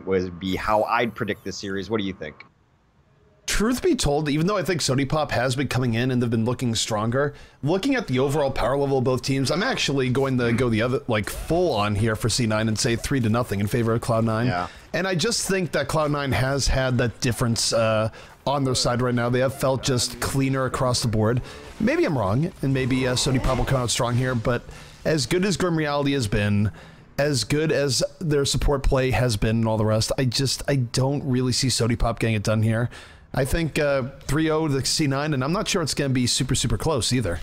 would be how I'd predict this series. What do you think? Truth be told, even though I think Sodipop has been coming in and they've been looking stronger, looking at the overall power level of both teams, I'm actually going to go the other, like, full on here for C9 and say 3-0 in favor of Cloud9. Yeah. And I just think that Cloud9 has had that difference on their side right now. They have felt just cleaner across the board. Maybe I'm wrong, and maybe Sodipop will come out strong here, but as good as Grim Reality has been, as good as their support play has been and all the rest, I don't really see Sodipop getting it done here. I think 3-0 to C9, and I'm not sure it's going to be super, super close either.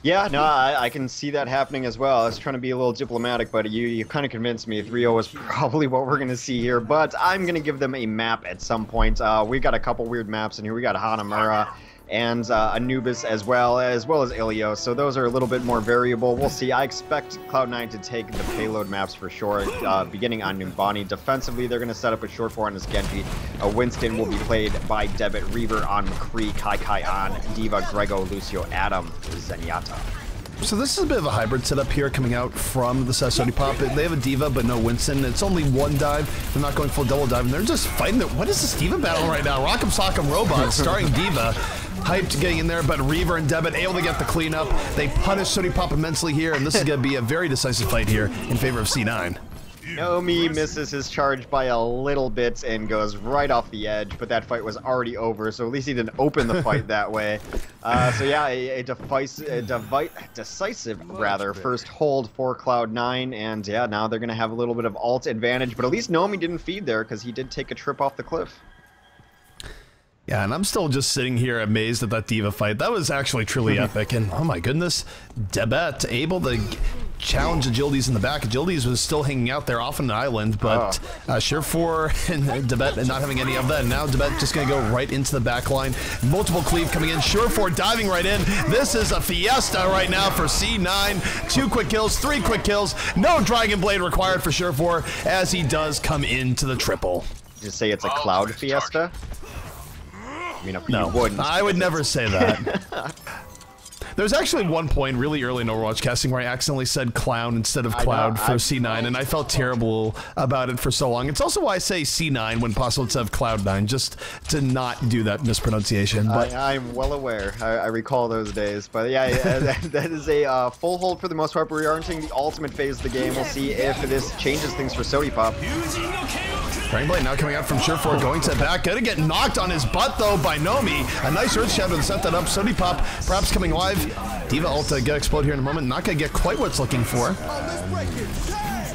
Yeah, no, I can see that happening as well. I was trying to be a little diplomatic, but you kind of convinced me. 3-0 is probably what we're going to see here, but I'm going to give them a map at some point. We got a couple weird maps in here. We got Hanamura and Anubis as well as Ilios, so those are a little bit more variable. We'll see. I expect Cloud9 to take the payload maps for sure, beginning on Numbani. Defensively, they're going to set up a short 4 on this Genji. Winston will be played by Debit, Reaver on McCree, Kai on Diva, Grego, Lucio, Adam, Zenyatta. So this is a bit of a hybrid setup here coming out from the Sodipop. They have a Diva, but no Winston. It's only one dive. They're not going full double dive, and they're just fighting it. What is this Diva battle right now? Rock'em Sock'em Robot starring Diva. Hyped getting in there, but Reaver and Debit able to get the cleanup. They punish Sodipop immensely here, and this is going to be a very decisive fight here in favor of C9. Nomi misses his charge by a little bit and goes right off the edge, but that fight was already over, so at least he didn't open the fight that way. So yeah, a decisive first hold for Cloud9, and yeah, now they're going to have a little bit of ult advantage, but at least Nomi didn't feed there because he did take a trip off the cliff. Yeah, and I'm still just sitting here amazed at that Diva fight. That was actually truly epic, and oh my goodness, Debet able to challenge Agilities in the back. Agilities was still hanging out there off on an island, but Sure4 and Debet not having any of that. Now Debet just going to go right into the back line. Multiple cleave coming in. Sure4 diving right in. This is a fiesta right now for C9. 2 quick kills, 3 quick kills. No Dragon Blade required for Sure4 as he does come into the triple. Just say it's a cloud fiesta? I mean, no, I would never say that. There's actually one point really early in Overwatch casting where I accidentally said clown instead of cloud for C9, and I felt terrible about it for so long. It's also why I say C9 when possible instead of Cloud9, just to not do that mispronunciation. But I'm well aware. I recall those days. But yeah, that is a full hold for the most part. But we are entering the ultimate phase of the game. We'll see if this changes things for Sodipop. Dragon Blade now coming out from Sure4, going to the back. Gonna get knocked on his butt though by Nomi. A nice Earth Shadow to set that up. Sodipop perhaps coming live. Diva ult get explode here in a moment. Not gonna get quite what it's looking for.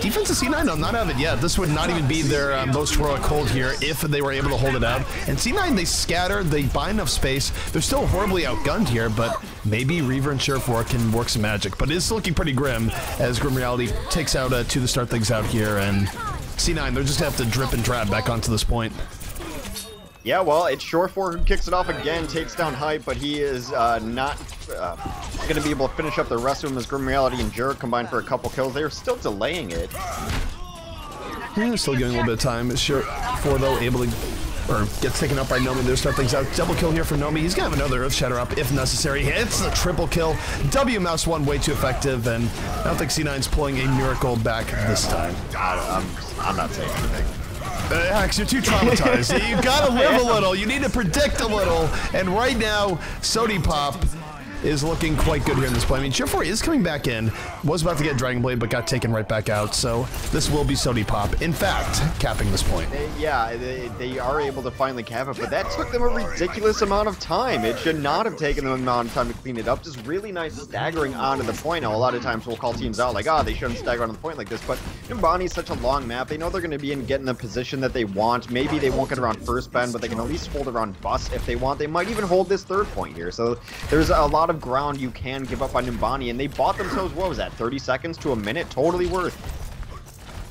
Defense of C9, no, not out of it yet. This would not even be their most heroic hold here if they were able to hold it out. And C9, they scatter, they buy enough space. They're still horribly outgunned here, but maybe Reaver and Sure4 can work some magic. But it's looking pretty grim as Grim Reality takes out 2 to start things out here. And C9, they're just gonna have to drip and drab back onto this point. Yeah, well, it's Sure4 who kicks it off again, takes down Hype, but he is not going to be able to finish up the rest of them as Grim Reality and Jurg combined for a couple kills. They're still delaying it. Yeah, still giving a little bit of time. Sure4 though able to, or gets taken up by Nomi. They'll start things out. Double kill here for Nomi. He's gonna have another Earth Shatter up if necessary. Hits the triple kill. W mouse 1 way too effective, and I don't think C9's pulling a miracle back this time. I'm not saying anything. Axe, you're too traumatized. You gotta live a little. You need to predict a little. And right now, Sodipop is looking quite good here in this play. I mean, Sure4 is coming back in. Was about to get Dragon Blade, but got taken right back out. So this will be Sodipop, in fact, capping this point. They are able to finally cap it, but that took them a ridiculous amount of time. It should not have taken them an amount of time to clean it up. Just really nice staggering onto the point. Now, a lot of times we'll call teams out like, they shouldn't stagger onto the point like this, but Numbani is such a long map. They know they're going to be in getting the position that they want. Maybe they won't get around first bend, but they can at least hold around bust if they want. They might even hold this 3rd point here. So there's a lot of ground you can give up on Numbani, and they bought themselves, what was that, 30 seconds to a minute? Totally worth.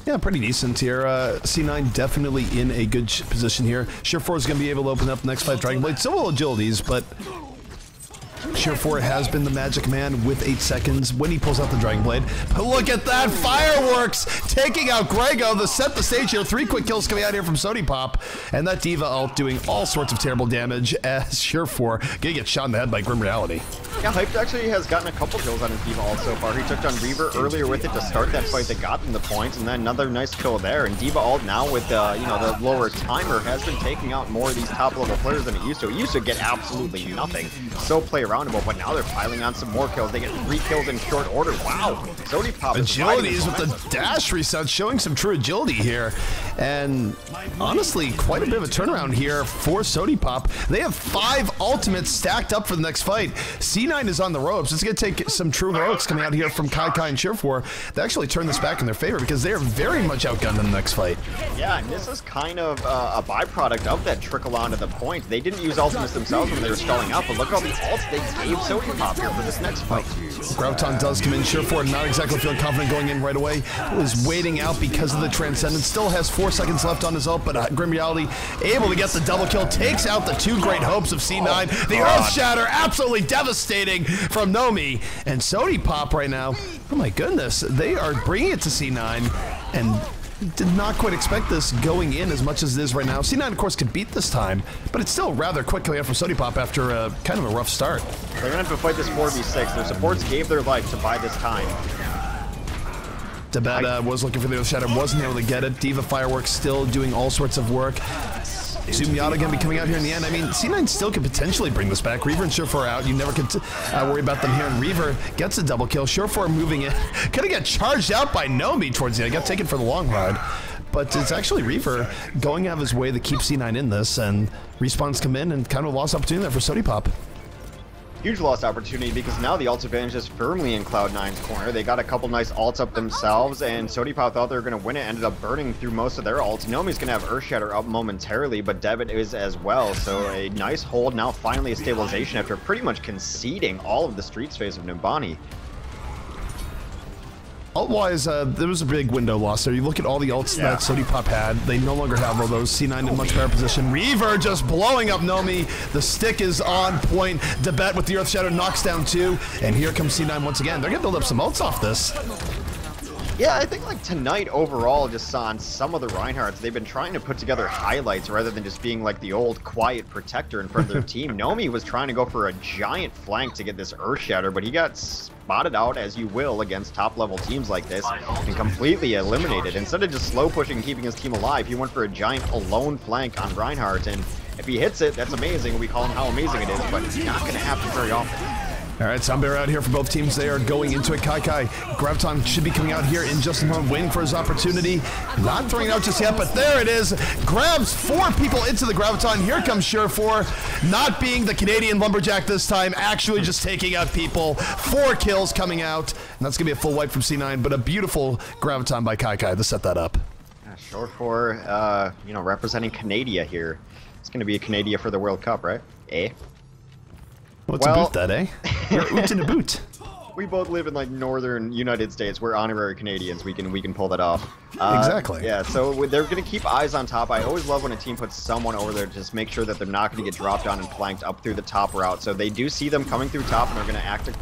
Yeah, pretty decent here. C9 definitely in a good position here. Sure4 is going to be able to open up the next 5 Dragon Blades. So will Agilities, but Sure4 has been the magic man with 8 seconds when he pulls out the Dragon Blade. But look at that, fireworks taking out Grego. The set the stage here. 3 quick kills coming out here from Sodipop, and that Diva ult doing all sorts of terrible damage as Sure4 gonna get shot in the head by Grim Reality. Yeah, Hyped actually has gotten a couple kills on his Diva ult so far. He took down Reaver earlier with it to start that fight that got them the points, and then another nice kill there. And Diva ult now with you know, the lower timer has been taking out more of these top level players than it used to. It used to get absolutely nothing, so play aroundable, but now they're piling on some more kills. They get 3 kills in short order. Wow, Sodipop is agilities with the dash reset, showing some true agility here, and honestly, quite a bit of a turnaround here for Sodipop. They have 5 ultimates stacked up for the next fight. C9 is on the ropes. It's going to take some true heroics coming out here from Kai and Sure4 to actually turn this back in their favor, because they are very much outgunned in the next fight. Yeah, and this is kind of a byproduct of that trickle onto the point. They didn't use ultimates themselves when they were stalling out, but look at all the ults they gave Sodipop here for this next fight. Graviton does come in. Sure4 not exactly feeling confident going in right away. Was waiting out because of the Transcendence. Still has 4 seconds left on his ult, but Grim Reality able to get the double kill. Takes out the 2 great hopes of C9. The Earth Shatter absolutely devastating from Nomi. And Sodipop right now, oh my goodness, they are bringing it to C9, and did not quite expect this going in as much as it is right now. C9, of course, could beat this time, but it's still rather quick coming out from Sodipop after kind of a rough start. They're going to have to fight this 4v6. Their supports gave their life to buy this time. Debet was looking for the Earth Shatter, wasn't able to get it. Diva Fireworks still doing all sorts of work. Sumiata going to be coming out here in the end. I mean, C9 still could potentially bring this back. Reaver and Sure4 out. You never could worry about them here. And Reaver gets a double kill. Sure4 moving in. Gonna get charged out by Nomi towards the end. Got taken for the long ride. But it's actually Reaver going out of his way to keep C9 in this. And respawns come in and kind of a lost opportunity there for Sodipop. Huge lost opportunity, because now the ult advantage is firmly in Cloud9's corner. They got a couple nice ults up themselves, and Sodipop thought they were going to win it, ended up burning through most of their ults. Nomi's going to have Earth Shatter up momentarily, but Debit is as well. So a nice hold, now finally a stabilization after pretty much conceding all of the street space of Numbani. Ult-wise, there was a big window loss there. You look at all the ults that Sodipop had. They no longer have all those. C9 in much better position. Reaver just blowing up Nomi. The stick is on point. Debet with the Earth Shadow knocks down 2. And here comes C9 once again. They're going to build up some ults off this. Yeah, I think like tonight overall, just on some of the Reinhardts, they've been trying to put together highlights rather than just being like the old quiet protector in front of their team. Nomi was trying to go for a giant flank to get this Earth Shatter, but he got spotted out, as you will, against top level teams like this, and completely eliminated. Instead of just slow pushing and keeping his team alive, he went for a giant alone flank on Reinhardt, and if he hits it, that's amazing. We call him how amazing it is, but it's not going to happen very often. All right, Sambear out here for both teams. They are going into it. Kai Graviton should be coming out here in just a moment, waiting for his opportunity. Not throwing it out just yet, but there it is. Grabs 4 people into the Graviton. Here comes Sure4, not being the Canadian Lumberjack this time, actually just taking out people. 4 kills coming out, and that's going to be a full wipe from C9, but a beautiful Graviton by Kai to set that up. Sure4, you know, representing Canada here. It's going to be a Canada for the World Cup, right? Eh? What's a boot that, eh? You're oot in a boot. We both live in like northern United States. We're honorary Canadians. We can pull that off. Exactly. Yeah. So they're gonna keep eyes on top. I always love when a team puts someone over there to just make sure that they're not gonna get dropped on and flanked up through the top route. So they do see them coming through top, and they're gonna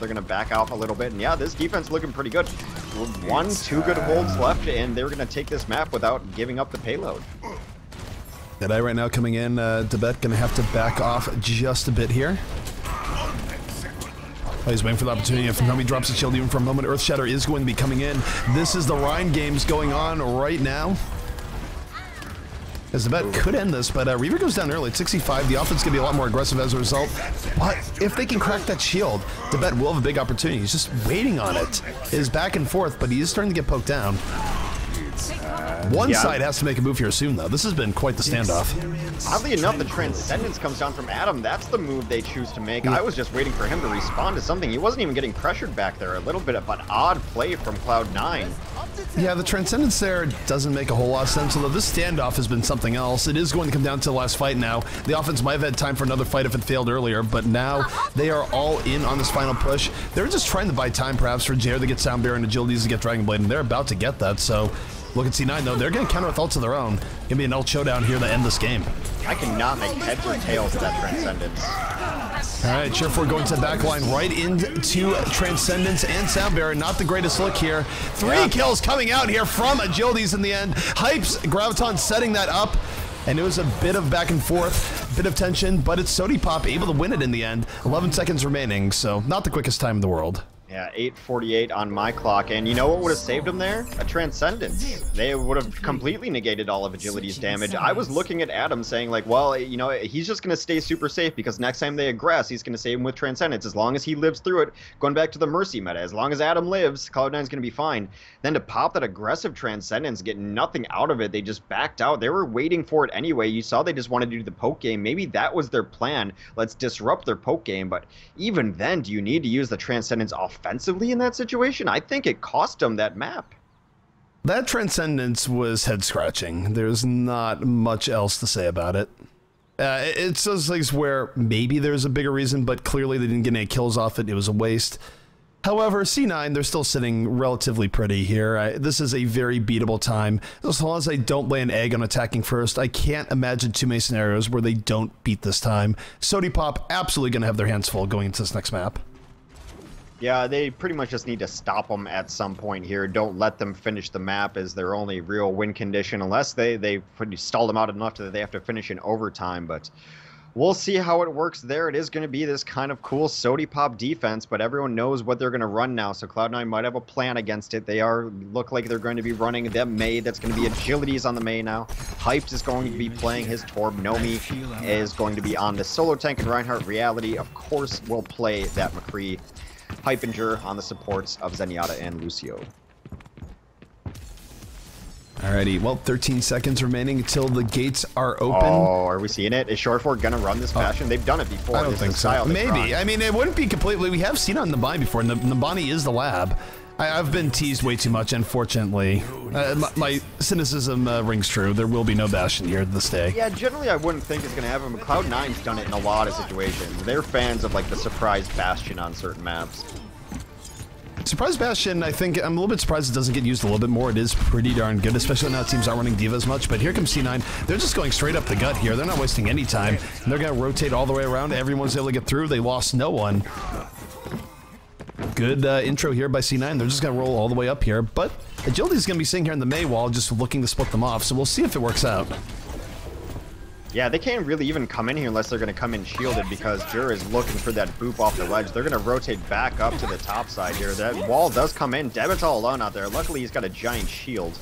they're gonna back off a little bit. And yeah, this defense looking pretty good. 2 good holds left, and they're gonna take this map without giving up the payload. Deadeye right now coming in. Debet gonna have to back off just a bit here. He's waiting for the opportunity. If Nomi drops the shield even for a moment, Earth Shatter is going to be coming in. This is the Rhine games going on right now. As Debet could end this, but Reaver goes down early at 65. The offense going to be a lot more aggressive as a result. But if they can crack that shield, Debet will have a big opportunity. He's just waiting on it. It is back and forth, but he is starting to get poked down. One side has to make a move here soon, though. This has been quite the standoff. Oddly enough, the Transcendence comes down from Adam. That's the move they choose to make. I was just waiting for him to respond to something. He wasn't even getting pressured back there. A little bit of an odd play from Cloud9. Yeah, the Transcendence there doesn't make a whole lot of sense, although this standoff has been something else. It is going to come down to the last fight now. The offense might have had time for another fight if it failed earlier, but now they are all in on this final push. They're just trying to buy time, perhaps, for JR to get Soundbear and Agilities to get Dragon Blade, and they're about to get that, so look at C9, though. They're going to counter with ults of their own. Gonna be an ult showdown here to end this game. I cannot make heads or tails of that Transcendence. Right, Cheerford going to the back line right into Transcendence and Soundbearer. Not the greatest look here. Three kills coming out here from Agilities in the end. Hypes, Graviton setting that up. And it was a bit of back and forth, bit of tension, but it's Sodipop able to win it in the end. 11 seconds remaining, so not the quickest time in the world. Yeah, 8:48 on my clock, and you know what would have saved him there? A Transcendence. They would have completely negated all of Agility's damage. I was looking at Adam saying like, well, you know, he's just going to stay super safe because next time they aggress, he's going to save him with Transcendence. As long as he lives through it, going back to the Mercy meta, as long as Adam lives, Cloud9's going to be fine. Then to pop that aggressive Transcendence, get nothing out of it, they just backed out. They were waiting for it anyway. You saw they just wanted to do the poke game. Maybe that was their plan. Let's disrupt their poke game, but even then, do you need to use the Transcendence offensively in that situation? I think it cost them that map. That Transcendence was head-scratching. There's not much else to say about it. It's those things where maybe there's a bigger reason, but clearly they didn't get any kills off it. It was a waste. However, C9, they're still sitting relatively pretty here. This is a very beatable time. As long as they don't lay an egg on attacking first, I can't imagine too many scenarios where they don't beat this time. Sodipop absolutely going to have their hands full going into this next map. Yeah, they pretty much just need to stop them at some point here. Don't let them finish the map as their only real win condition, unless they stall them out enough that they have to finish in overtime. But we'll see how it works there. It is going to be this kind of cool Sodipop defense, but everyone knows what they're going to run now, so Cloud9 might have a plan against it. They look like they're going to be running the Mei. That's going to be Agilities on the Mei now. Hyped is going to be playing his Torb. Nomi is going to be on the solo tank, and Reinhardt Reality, of course, will play that McCree. Hypinger on the supports of Zenyatta and Lucio. Alrighty, well, 13 seconds remaining until the gates are open. Oh, are we seeing it? Is Shortford gonna run this fashion? They've done it before. I don't think so. Maybe. I mean, it wouldn't be completely... We have seen it on Numbani before. Numbani is the lab. I've been teased way too much, unfortunately. My cynicism rings true. There will be no Bastion here this day. Yeah, generally I wouldn't think it's going to happen, but Cloud9's done it in a lot of situations. They're fans of, like, the surprise Bastion on certain maps. Surprise Bastion, I think, I'm a little bit surprised it doesn't get used a little bit more. It is pretty darn good, especially now teams aren't running D.Va as much. But here comes C9. They're just going straight up the gut here. They're not wasting any time. And they're going to rotate all the way around. Everyone's able to get through. They lost no one. Good intro here by C9. They're just going to roll all the way up here. But Agility's going to be sitting here in the Mei wall just looking to split them off. So we'll see if it works out. Yeah, they can't really even come in here unless they're going to come in shielded because Jur is looking for that boop off the ledge. They're going to rotate back up to the top side here. That wall does come in. Debit's all alone out there. Luckily, he's got a giant shield.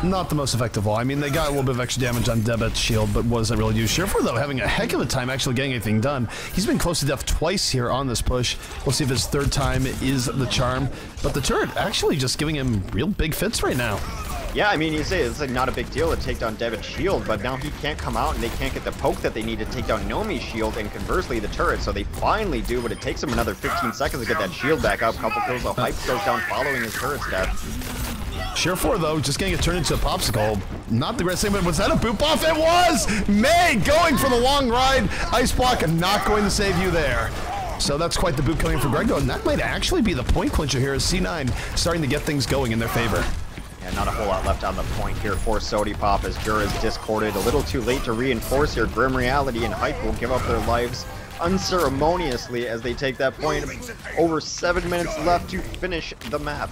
Not the most effective wall. I mean, they got a little bit of extra damage on Debit's shield, but what does that really do? Sheriff, though, having a heck of a time actually getting anything done. He's been close to death twice here on this push. We'll see if his third time is the charm. But the turret actually just giving him real big fits right now. Yeah, I mean, you say it's like not a big deal to take down Debit's shield, but now he can't come out and they can't get the poke that they need to take down Nomi's shield and conversely the turret, so they finally do, but it takes him another 15 seconds to get that shield back up. Couple kills, the hype goes down following his turret's death. Share 4, though, just getting it turned into a popsicle. Not the greatest thing, but was that a boop off? It was! Mei going for the long ride. Ice block not going to save you there. So that's quite the boop coming from Greg, though, and that might actually be the point clincher here as C9 starting to get things going in their favor. Yeah, not a whole lot left on the point here for Sodipop as Jur is discorded. A little too late to reinforce here. Grim Reality and Hype will give up their lives unceremoniously as they take that point. Over 7 minutes left to finish the map.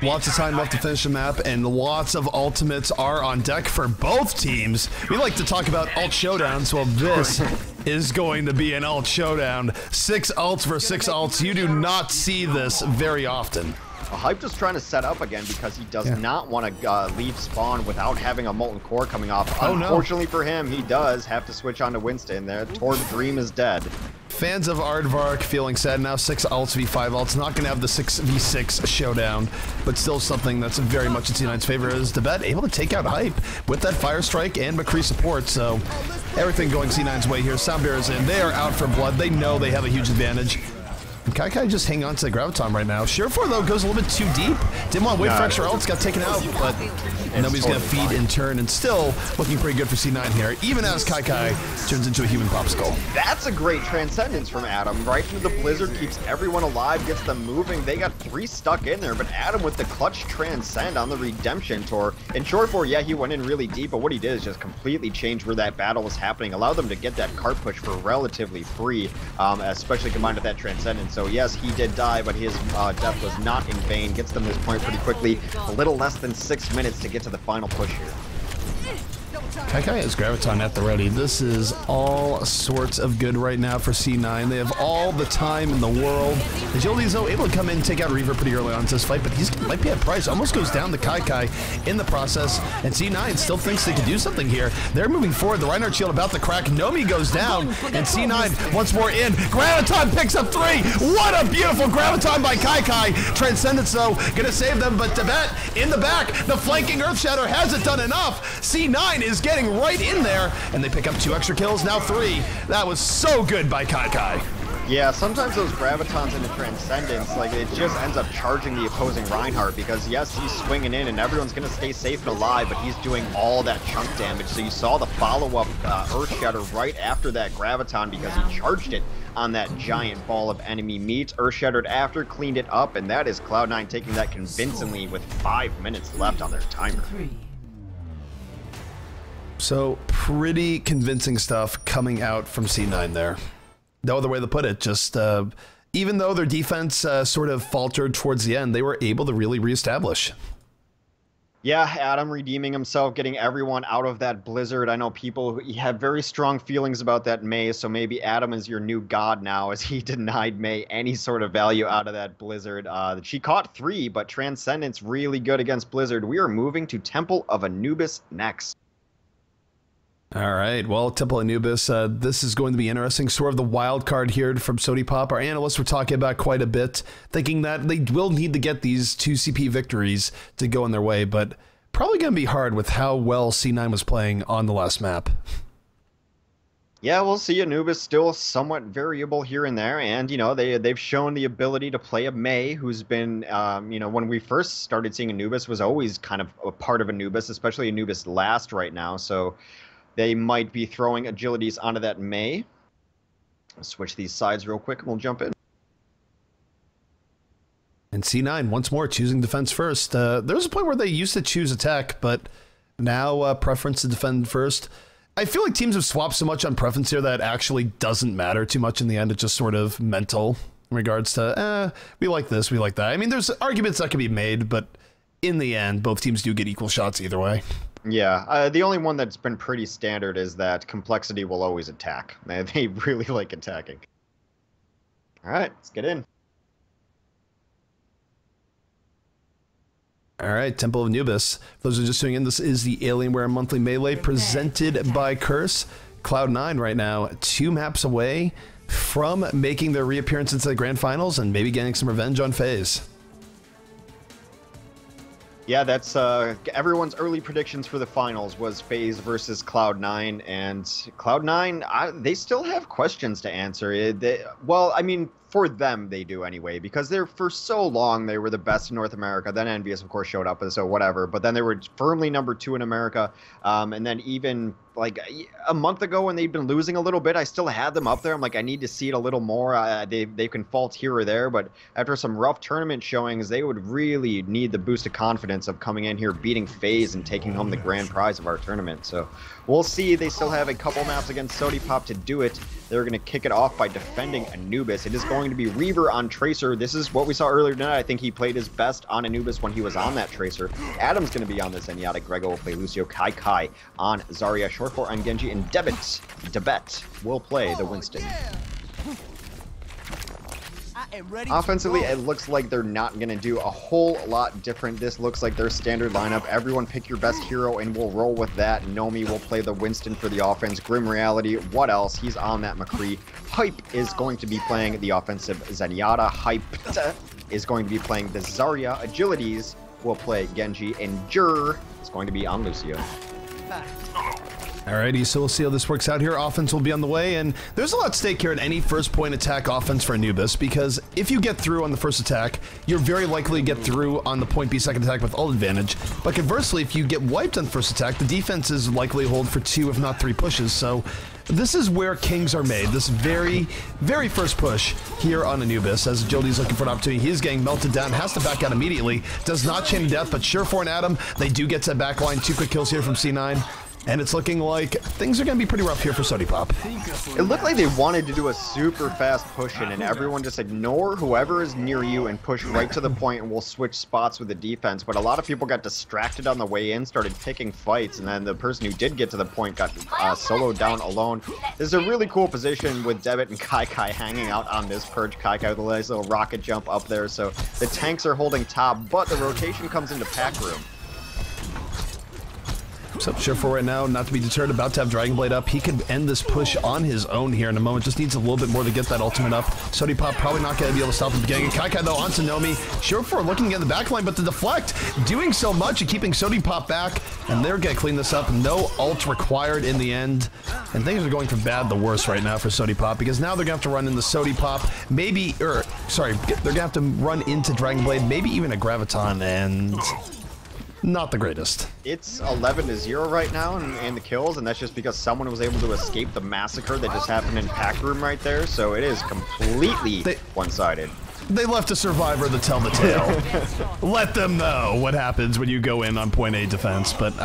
Lots of time left to finish the map, and lots of ultimates are on deck for both teams. We like to talk about ult showdowns. Well, this is going to be an ult showdown. 6 ults versus 6 ults. You do not see this very often. Hype just trying to set up again because he does not want to leave spawn without having a Molten Core coming off. Unfortunately for him, he does have to switch on to Winston. Their Torb Dream is dead. Fans of Aardvark feeling sad now. 6 ults v 5 ults. Not going to have the 6v6 showdown, but still something that's very much in C9's favor is Debet able to take out Hype with that Fire Strike and McCree support. So everything going C9's way here. Soundbear is in. They are out for blood. They know they have a huge advantage. And Kai just hang on to the Graviton right now. Surefour, though, goes a little bit too deep. Didn't want to wait for extra ults, got taken out, but nobody's going to feed in turn, and still looking pretty good for C9 here, even as Kai turns into a human popsicle. That's a great transcendence from Adam. Right into the Blizzard, keeps everyone alive, gets them moving. They got 3 stuck in there, but Adam with the clutch transcend on the Redemption Tour. And Surefour, yeah, he went in really deep, but what he did is just completely change where that battle was happening, allowed them to get that cart push for relatively free, especially combined with that transcendence. So yes, he did die, but his death was not in vain. Gets them this point pretty quickly. A little less than 6 minutes to get to the final push here. Kai has Graviton at the ready. This is all sorts of good right now for C9. They have all the time in the world. Agility is though able to come in and take out Reaver pretty early on in this fight, but he might be at price. Almost goes down to Kai in the process, and C9 still thinks they can do something here. They're moving forward. The Reinhardt shield about to crack. Nomi goes down, and C9 once more in. Graviton picks up 3. What a beautiful Graviton by Kai. Transcendence though, gonna save them, but Tibet in the back. The flanking Earth Shatter hasn't done enough. C9 is getting right in there, and they pick up 2 extra kills, now 3. That was so good by Kai. Yeah, sometimes those Gravitons into Transcendence, like, it just ends up charging the opposing Reinhardt, because yes, he's swinging in and everyone's going to stay safe and alive, but he's doing all that chunk damage. So you saw the follow-up Earth Shatter right after that Graviton, because he charged it on that giant ball of enemy meat. Earth Shattered after, cleaned it up, and that is Cloud9 taking that convincingly with 5 minutes left on their timer. So, pretty convincing stuff coming out from C9 there. No other way to put it. Just, even though their defense sort of faltered towards the end, they were able to really reestablish. Yeah, Adam redeeming himself, getting everyone out of that Blizzard. I know people have very strong feelings about that Mei, so maybe Adam is your new god now, as he denied Mei any sort of value out of that Blizzard. She caught 3, but Transcendence really good against Blizzard. We are moving to Temple of Anubis next. All right, well, Temple Anubis, this is going to be interesting. Sort of the wild card here from Sodipop. Our analysts were talking about quite a bit, thinking that they will need to get these 2 CP victories to go in their way, but probably going to be hard with how well C9 was playing on the last map. Yeah, we'll see. Anubis still somewhat variable here and there, and, you know, they've shown the ability to play a Mei, who's been, you know, when we first started seeing Anubis, was always kind of a part of Anubis, especially Anubis last right now, so they might be throwing agilities onto that Mei. I'll switch these sides real quick and we'll jump in. And C9, once more, choosing defense first. There was a point where they used to choose attack, but now preference to defend first. I feel like teams have swapped so much on preference here that it actually doesn't matter too much in the end. It's just sort of mental in regards to, we like this, we like that. I mean, there's arguments that can be made, but in the end, both teams do get equal shots either way. Yeah, the only one that's been pretty standard is that Complexity will always attack. They really like attacking. All right, let's get in. All right, Temple of Anubis. For those who are just tuning in, this is the Alienware Monthly Melee presented by Curse. Cloud9 right now, 2 maps away from making their reappearance into the Grand Finals and maybe getting some revenge on FaZe. Yeah, that's everyone's early predictions for the finals was FaZe versus Cloud9, and Cloud9, they still have questions to answer. Well, I mean, for them they do anyway, because for so long they were the best in North America. Then Envious, of course, showed up, so whatever. But then they were firmly number 2 in America, and then even like a month ago when they'd been losing a little bit, I still had them up there. I'm like, I need to see it a little more. They can fault here or there, but after some rough tournament showings, they would really need the boost of confidence of coming in here, beating FaZe, and taking home the grand prize of our tournament. So we'll see. They still have a couple maps against Sodipop to do it. They're going to kick it off by defending Anubis. It is going to be Reaver on Tracer. This is what we saw earlier tonight. I think he played his best on Anubis when he was on that Tracer. Adam's going to be on the Zenyatta. Grego will play Lucio. Kai on Zarya. Surefour on Genji. And Debet will play the Winston. Offensively, it looks like they're not going to do a whole lot different. This looks like their standard lineup. Everyone pick your best hero and we'll roll with that. Nomi will play the Winston for the offense. Grim Reality, what else? He's on that McCree. Hype is going to be playing the offensive Zenyatta. Hype is going to be playing the Zarya. Agilities will play Genji. And Jur is going to be on Lucio. Alrighty, so we'll see how this works out here. Offense will be on the way, and there's a lot at stake here at any first point attack offense for Anubis, because if you get through on the first attack, you're very likely to get through on the point B second attack with ult advantage. But conversely, if you get wiped on the first attack, the defense is likely to hold for 2 if not 3 pushes, so this is where kings are made, this very, very first push here on Anubis, as Agility's looking for an opportunity. He is getting melted down, has to back out immediately, does not chain death, but Sure4 and Adam, they do get to back line. 2 quick kills here from C9. And it's looking like things are going to be pretty rough here for Sodipop. It looked like they wanted to do a super fast push in, and everyone just ignore whoever is near you and push right to the point, and we'll switch spots with the defense. But a lot of people got distracted on the way in, started picking fights, and then the person who did get to the point got soloed down alone. This is a really cool position with Debit and Kai hanging out on this perch. Kai with a nice little rocket jump up there, so the tanks are holding top, but the rotation comes into pack room. So Sure4 right now, not to be deterred, about to have Dragon Blade up. He can end this push on his own here in a moment. Just needs a little bit more to get that ultimate up. Sodipop probably not going to be able to stop the beginning. Kai though on Nomi. Sure4 looking at the backline, but the deflect doing so much and keeping Sodipop back. And they're going to clean this up. No ult required in the end. And things are going from bad to worse right now for Sodipop, because now they're going to have to run into Sodipop. Maybe, they're going to have to run into Dragon Blade, maybe even a Graviton, and not the greatest. It's 11-0 right now in the kills, and that's just because someone was able to escape the massacre that just happened in pack room right there, so it is completely one-sided. They left a survivor to tell the tale. Let them know what happens when you go in on point A defense. But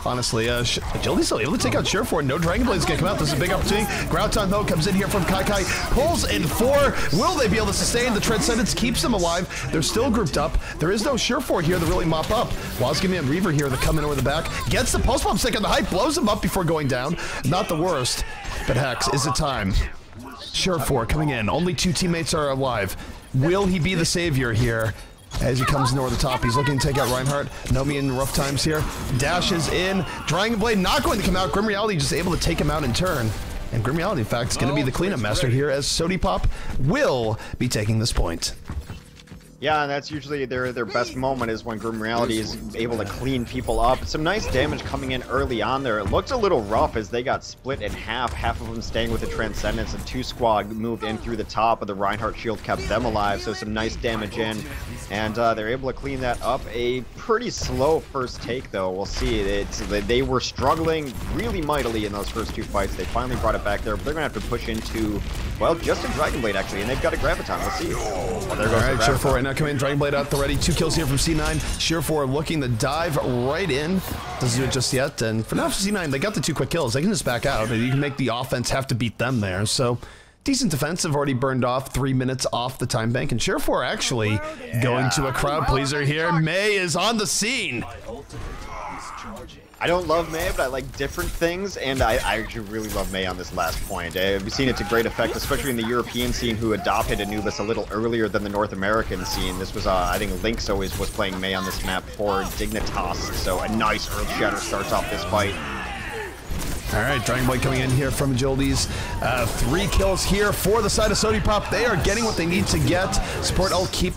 honestly, Agility's still able to take out Sure4. No Dragon Blade's gonna come out. This is a big opportunity. Graviton though comes in here from Kai. Pulls in 4. Will they be able to sustain? The Transcendence keeps them alive. They're still grouped up. There is no Sure4 here to really mop up. Wazgami and Reaver here to come in over the back. Gets the pulse bomb stick on the height. Blows him up before going down. Not the worst. But Hex, is it time? Sure4 coming in. Only 2 teammates are alive. Will he be the savior here as he comes in over the top? He's looking to take out Reinhardt. Nomi in rough times here. Dashes in. Dragon Blade not going to come out. Grim Reality just able to take him out in turn. And Grim Reality, in fact, is going to be the cleanup master here, as Sodipop will be taking this point. Yeah, and that's usually their best moment, is when Grim Reality is able to clean people up. Some nice damage coming in early on there. It looked a little rough as they got split in half. Half of them staying with the Transcendence, and 2 squad moved in through the top, but the Reinhardt shield kept them alive, so some nice damage in. And they're able to clean that up. A pretty slow first take, though. We'll see. They were struggling really mightily in those first 2 fights. They finally brought it back there, but they're going to have to push into, well, just a Dragon Blade, actually, and they've got a Graviton. We'll see. Well, there goes Alright, Sure4 right now coming in. Dragon Blade out the ready. 2 kills here from C9. Sure4 looking to dive right in. Doesn't do it just yet. And for now, for C9, they got the 2 quick kills. They can just back out, and you can make the offense have to beat them there. So decent defense. Have already burned off 3 minutes off the time bank. And Sure4 actually going to a crowd pleaser here. Mei is on the scene. I don't love Mei, but I like different things, and I actually really love Mei on this last point. We've seen it to great effect, especially in the European scene, who adopted Anubis a little earlier than the North American scene. This was, I think Lynx always was playing Mei on this map for Dignitas, so a nice Earth Shatter starts off this fight. All right, Dragon Blade coming in here from Agilities. 3 kills here for the side of Sodipop. They are getting what they need to get. Support ult keep...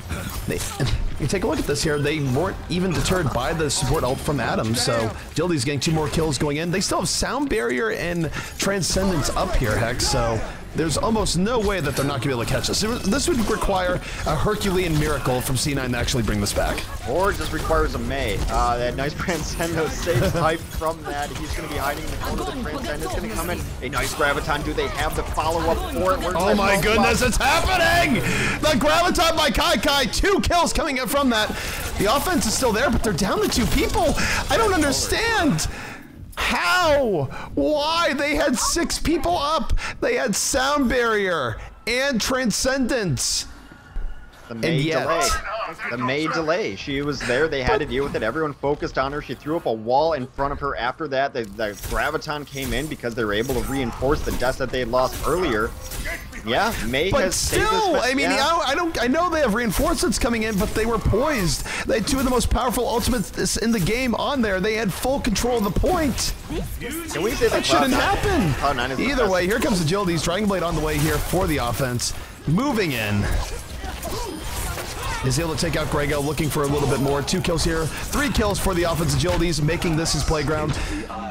You take a look at this here. They weren't even deterred by the support ult from Adam, so Agility's getting 2 more kills going in. They still have Sound Barrier and Transcendence up here, Hex, so there's almost no way that they're not going to be able to catch us. This would require a Herculean miracle from C9 to actually bring this back. Or it just requires a Mei. That nice Transcendo saves hype from that. He's going to be hiding in the corner. The Transcendo's going to come in. A nice Graviton. Do they have the follow-up for it? Oh my goodness, it's happening! The Graviton by Kai. 2 kills coming in from that. The offense is still there, but they're down to 2 people. I don't understand. How? Why? They had 6 people up. They had Sound Barrier and Transcendence. The Mei delay. The Mei delay. She was there. They had to deal with it. Everyone focused on her. She threw up a wall in front of her after that. The Graviton came in because they were able to reinforce the deaths that they had lost earlier. Yeah, Mei has saved this. But still, I mean, I know they have reinforcements coming in, but they were poised. They had 2 of the most powerful ultimates in the game on there. They had full control of the point. Can we say that shouldn't happen? Cloud9 is Either way, here comes Agilities. Dragon Blade on the way here for the offense. Moving in. is able to take out Grego, looking for a little bit more. 2 kills here, 3 kills for the offense agilities, making this his playground.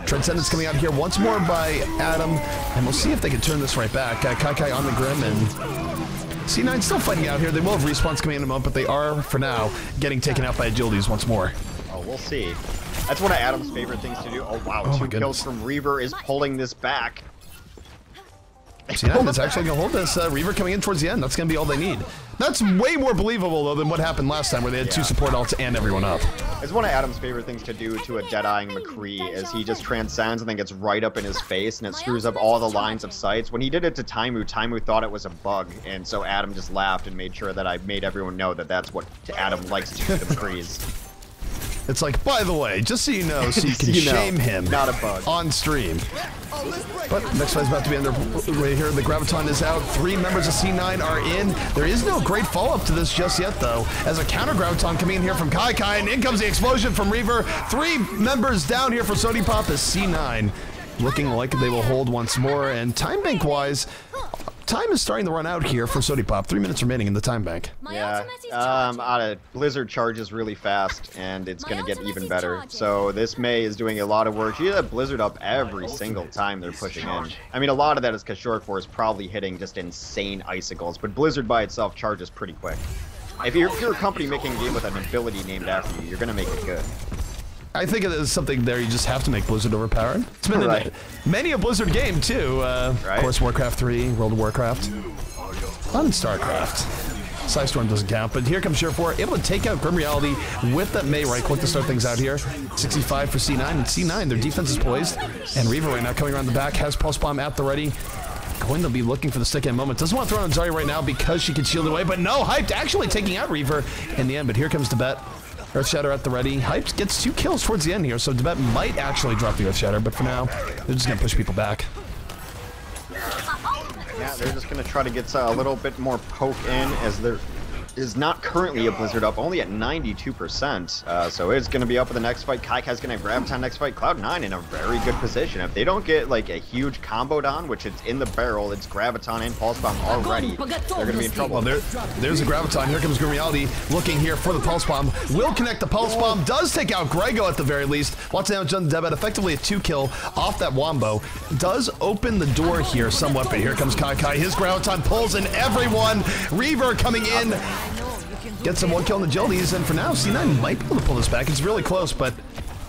Transcendence coming out here once more by Adam, and we'll see if they can turn this right back. Kai on the Grim, and C9 still fighting out here. They will have respawns coming in a moment, but they are, for now, getting taken out by agilities once more. Oh, we'll see. That's one of Adam's favorite things to do. Oh, wow. 2 kills from Reaver is pulling this back. C9 is actually going to hold this. Reaver coming in towards the end. That's going to be all they need. That's way more believable, though, than what happened last time, where they had 2 support ults and everyone up. It's one of Adam's favorite things to do to a dead-eyeing McCree, is he just transcends and then gets right up in his face, and it screws up all the lines of sights. When he did it to Taimu, Taimu thought it was a bug, and so Adam just laughed and made sure that I made everyone know that that's what Adam likes to do to McCrees. It's like, by the way, just so you know, so you can shame him not a bug. on stream. But next fight's about to be underway here. The Graviton is out. 3 members of C9 are in. There is no great follow-up to this just yet, though, as a counter Graviton coming in here from Kai, and in comes the explosion from Reaver. 3 members down here for Sodipop as C9 looking like they will hold once more. And time bank-wise, time is starting to run out here for Sodipop. 3 minutes remaining in the time bank. Yeah, Blizzard charges really fast, and it's going to get even better. So this Mei is doing a lot of work. She had Blizzard up every single time they're pushing in. I mean, a lot of that is because Short 4 is probably hitting just insane icicles, but Blizzard by itself charges pretty quick. If you're a company making a game with an ability named after you, you're going to make it good. I think it is something there you just have to make Blizzard overpowered. It's been in many a Blizzard game, too. Of course, Warcraft 3, World of Warcraft, and StarCraft. Psystorm doesn't count, but here comes Share 4, able to take out Grim Reality with that Mei right quick to start things out here. 65 for C9, and C9, their defense is poised. And Reaver right now coming around the back, has Pulse Bomb at the ready. Going to be looking for the stick in moment. Doesn't want to throw on Zarya right now because she can shield away, but no, Hyped actually taking out Reaver in the end, but here comes Tibet. Earth Shatter at the ready. Hyped gets 2 kills towards the end here, so Tibet might actually drop the Earth Shatter, but for now, they're just going to push people back. Yeah, they're just going to try to get a little bit more poke in, as there is not currently a Blizzard up, only at 92%. So it's going to be up for the next fight. Kaikai's going to have Graviton next fight. Cloud9 in a very good position. If they don't get like a huge combo down, which it's in the barrel, it's Graviton and Pulse Bomb already, they're going to be in trouble. Well, there's a Graviton. Here comes Grim Reality looking here for the Pulse Bomb. Will connect the Pulse Bomb. Does take out Grego at the very least. Lots of damage on the Debet. Effectively a 2 kill off that Wombo. Does open the door here somewhat, but here comes Kai. His Graviton pulls in everyone. Reaver coming in. Gets some 1 kill in the agilities, and for now, C9 might be able to pull this back. It's really close, but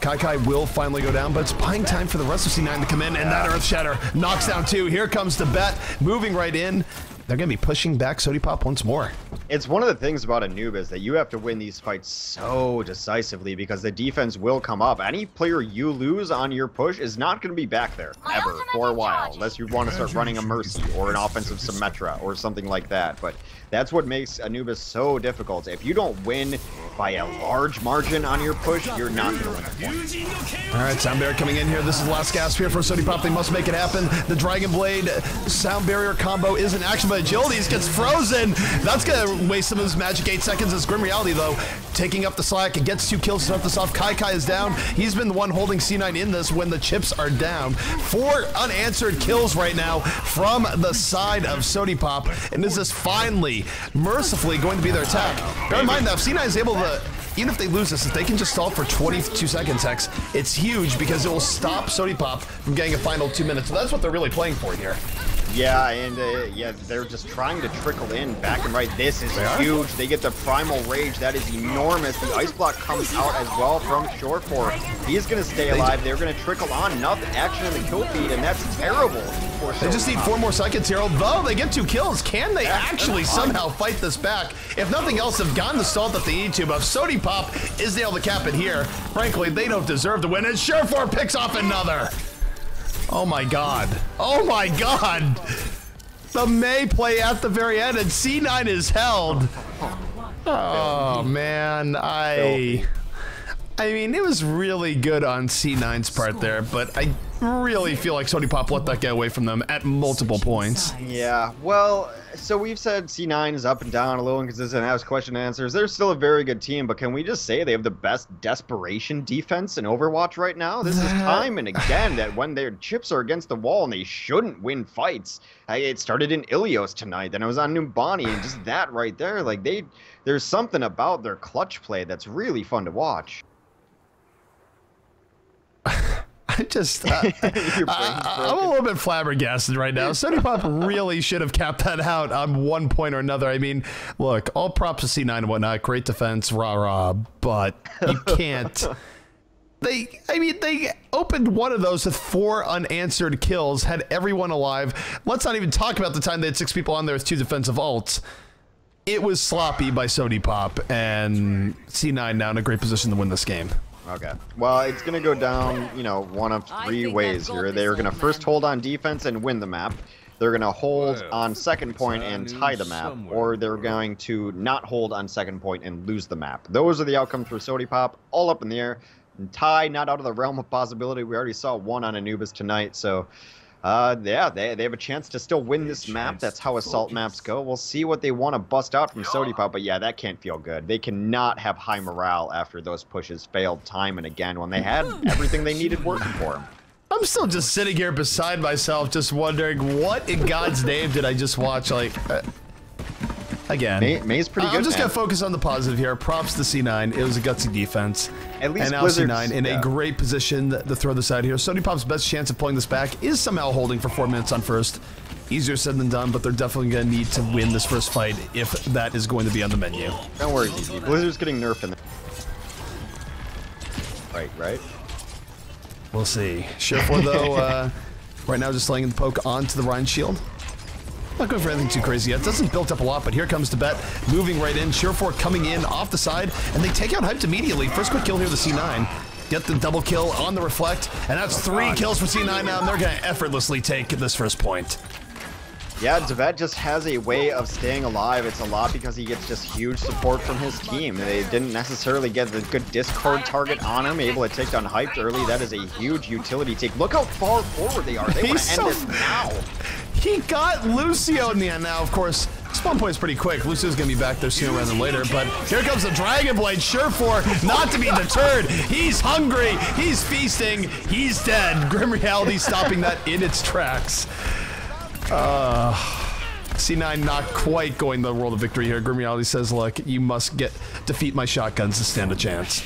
Kai will finally go down, but it's buying time for the rest of C9 to come in, and that Earth Shatter knocks down 2. Here comes the bet, moving right in. They're going to be pushing back Sodipop once more. It's one of the things about Anubis that you have to win these fights so decisively because the defense will come up. Any player you lose on your push is not going to be back there, ever, for a while, unless you want to start running a Mercy or an offensive Symmetra or something like that. But that's what makes Anubis so difficult. If you don't win by a large margin on your push, you're not going to win the point. All right, Sound Barrier coming in here. This is the last gasp here for Sodipop. They must make it happen. The Dragon Blade Sound Barrier combo is in action, but Agilities gets frozen. That's going to waste some of his magic 8 seconds. As Grim Reality, though, taking up the slack and gets 2 kills to start this off. Kai is down. He's been the one holding C9 in this when the chips are down. 4 unanswered kills right now from the side of Sodipop, and this is finally, mercifully going to be their attack. Bear in mind that if C9 is able to, even if they lose this, if they can just stall for 22 seconds, Hex, it's huge because it will stop Sodipop from getting a final 2 minutes. So that's what they're really playing for here. Yeah, and yeah, they're just trying to trickle in back and right. This is huge. They get the Primal Rage. That is enormous. The Ice Block comes out as well from Short 4. He's going to stay alive. They're going to trickle on. Nothing action in the kill feed, and that's terrible. They just need 4 more seconds here. Although they get 2 kills, can they actually somehow fight this back? If nothing else, they've gotten the stall that they need to, but if Sodipop is able to cap it here, frankly, they don't deserve to win. And Share 4 picks off another. Oh my god. Oh my god. The Mei play at the very end, and C9 is held. Oh man, I mean, it was really good on C9's part there, but really feel like Sodipop let that get away from them at multiple points. Yeah, well, so we've said C9 is up and down, a little inconsistent, has question and answers. They're still a very good team, but can we just say they have the best desperation defense in Overwatch right now? This is time and again that when their chips are against the wall and they shouldn't win fights. It started in Ilios tonight, then it was on Numbani, and just that right there, like there's something about their clutch play that's really fun to watch. I'm a little bit flabbergasted right now. Sodipop really should have capped that out on one point or another. I mean, look, all props to C9 and whatnot. Great defense, rah-rah, but you can't. They opened one of those with 4 unanswered kills, had everyone alive. Let's not even talk about the time they had 6 people on there with 2 defensive ults. It was sloppy by Sodipop, and C9 now in a great position to win this game. Okay. Well, it's going to go down, you know, one of 3 ways here. They're going to first hold on defense and win the map. They're going to hold on second point and tie the map. Or they're going to not hold on second point and lose the map. Those are the outcomes for Sodipop. All up in the air. And tie, not out of the realm of possibility. We already saw one on Anubis tonight, so... yeah, they have a chance to still win this map. That's how assault maps go. We'll see what they want to bust out from Sodipop, but yeah, that can't feel good. They cannot have high morale after those pushes failed time and again when they had everything they needed working for them. I'm still just sitting here beside myself, just wondering, what in God's name did I just watch? Like, again, May's pretty good. I'm just gonna focus on the positive here. Props to C9. It was a gutsy defense. At least and now Blizzard's, C9 in a great position to throw this out here. Sodipop's best chance of pulling this back is somehow holding for 4 minutes on first. Easier said than done, but they're definitely gonna need to win this first fight if that is going to be on the menu. Don't worry, easy. Blizzard's getting nerfed in there. Right. We'll see. Sure4 though, right now just laying the poke onto the Rhine shield. Not going for anything too crazy yet. It doesn't build up a lot, but here comes Tibet moving right in. Sure4 coming in off the side, and they take out Hyped immediately. First quick kill here, the C9. Get the double kill on the Reflect, and that's 3 kills for C9 now, and they're going to effortlessly take this first point. Yeah, Tibet just has a way of staying alive. It's a lot because he gets just huge support from his team. They didn't necessarily get the good Discord target on him, able to take down Hyped early. That is a huge utility take. Look how far forward they are. They want to end this now. He got Lucio in the end. Now, of course, spawn point is pretty quick. Lucio's going to be back there sooner rather than later, but here comes the Dragon Blade. Sure4 not to be deterred. He's hungry. He's feasting. He's dead. Grim Reality stopping that in its tracks. C9 not quite going the world of victory here. Grim Reality says, look, you must defeat my shotguns to stand a chance.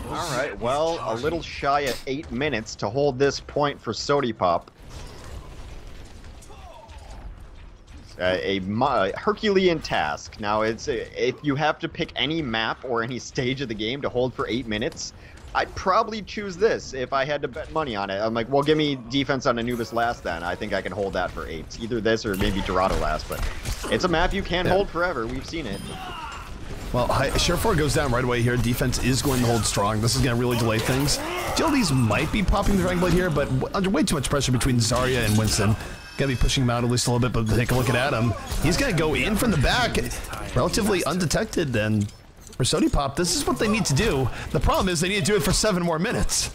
All right, well, a little shy of 8 minutes to hold this point for Sodipop. A Herculean task. Now, if you have to pick any map or any stage of the game to hold for 8 minutes, I'd probably choose this if I had to bet money on it. I'm like, well, give me defense on Anubis last then. I think I can hold that for 8. Either this or maybe Dorado last, but it's a map you can't hold forever. We've seen it. Well, Sure4 goes down right away here. Defense is going to hold strong. This is going to really delay things. GLDs might be popping the Dragon Blade here, but under way too much pressure between Zarya and Winston. Gonna be pushing him out at least a little bit, but take a look at Adam. He's gonna go in from the back, relatively undetected, and for Sodipop, this is what they need to do. The problem is they need to do it for 7 more minutes.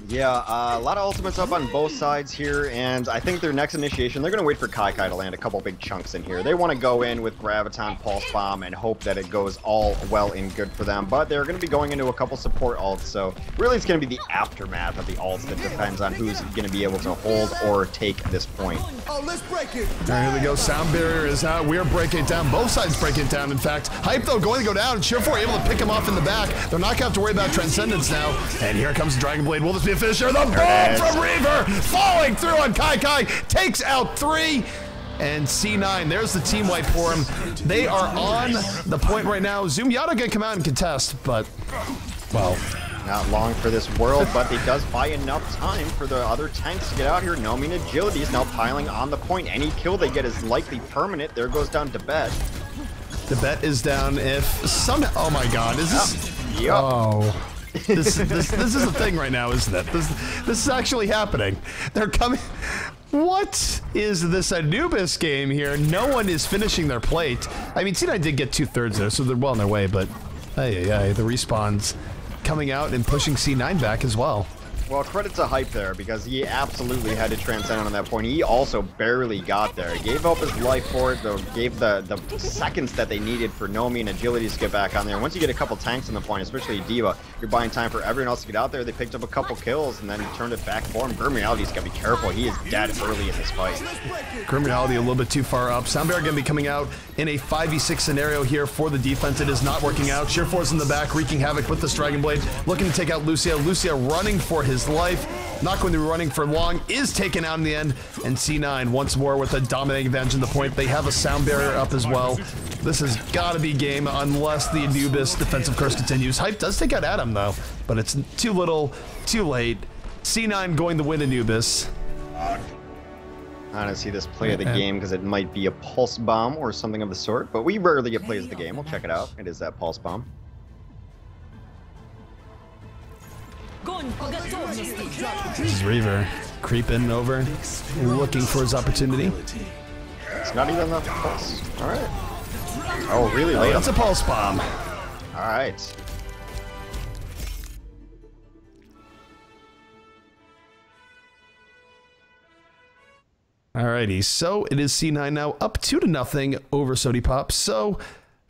Yeah, a lot of ultimates up on both sides here, and I think their next initiation, they're going to wait for Kai to land a couple big chunks in here. They want to go in with Graviton, Pulse Bomb, and hope that it goes all well and good for them, but they're going to be going into a couple support ults, so really it's going to be the aftermath of the ults that depends on who's going to be able to hold or take this point. Oh, let's break it! All right, here we go. Sound barrier is out. We're breaking it down. Both sides breaking it down, in fact. Hype, though, going to go down, and Sure4 able to pick him off in the back. They're not going to have to worry about Transcendence now, and here comes Dragon Blade. Will this be a finisher? The bomb from Reaver falling through on Kai, takes out 3, and C9, there's the team wipe for him. They are on the point right now. Zoomyata gonna come out and contest, but, well, not long for this world, but it does buy enough time for the other tanks to get out here. Nomi and Agility is now piling on the point. Any kill they get is likely permanent. There goes down Tibet. Tibet is down if some, oh my god, is this, Yep. Oh. This is a thing right now, isn't it? This is actually happening. They're coming. What is this Anubis game here? No one is finishing their plate. I mean, C9 did get 2/3 there, so they're well on their way, but the respawns coming out and pushing C9 back as well. Well, credit to Hype there, because he absolutely had to transcend on that point. He also barely got there. He gave up his life for it, though, gave the seconds that they needed for Nomi and Agility to get back on there. Once you get a couple tanks on the point, especially D.Va, you're buying time for everyone else to get out there. They picked up a couple kills, and then turned it back for him. Grimreality's got to be careful. He is dead early in this fight. Grimreality a little bit too far up. Soundbear going to be coming out in a 5v6 scenario here for the defense. It is not working out. Sheer4's in the back, wreaking havoc with this Dragon Blade, looking to take out Lucia. Lucia running for his life, not going to be running for long, is taken out in the end, and C9 once more with a dominating advantage in the point. They have a sound barrier up as well. This has got to be game unless the Anubis defensive curse continues. Hype does take out Adam though, but it's too little, too late. C9 going to win Anubis. I want to see this play of the game because it might be a pulse bomb or something of the sort, but we rarely get plays of the game. We'll check it out. It is that pulse bomb. This is Reaver creeping over, looking for his opportunity. It's not even the pulse. All right. Oh, really late. That's a pulse bomb. All right. Alrighty, so it is C9 now up 2-0 over Sodipop. So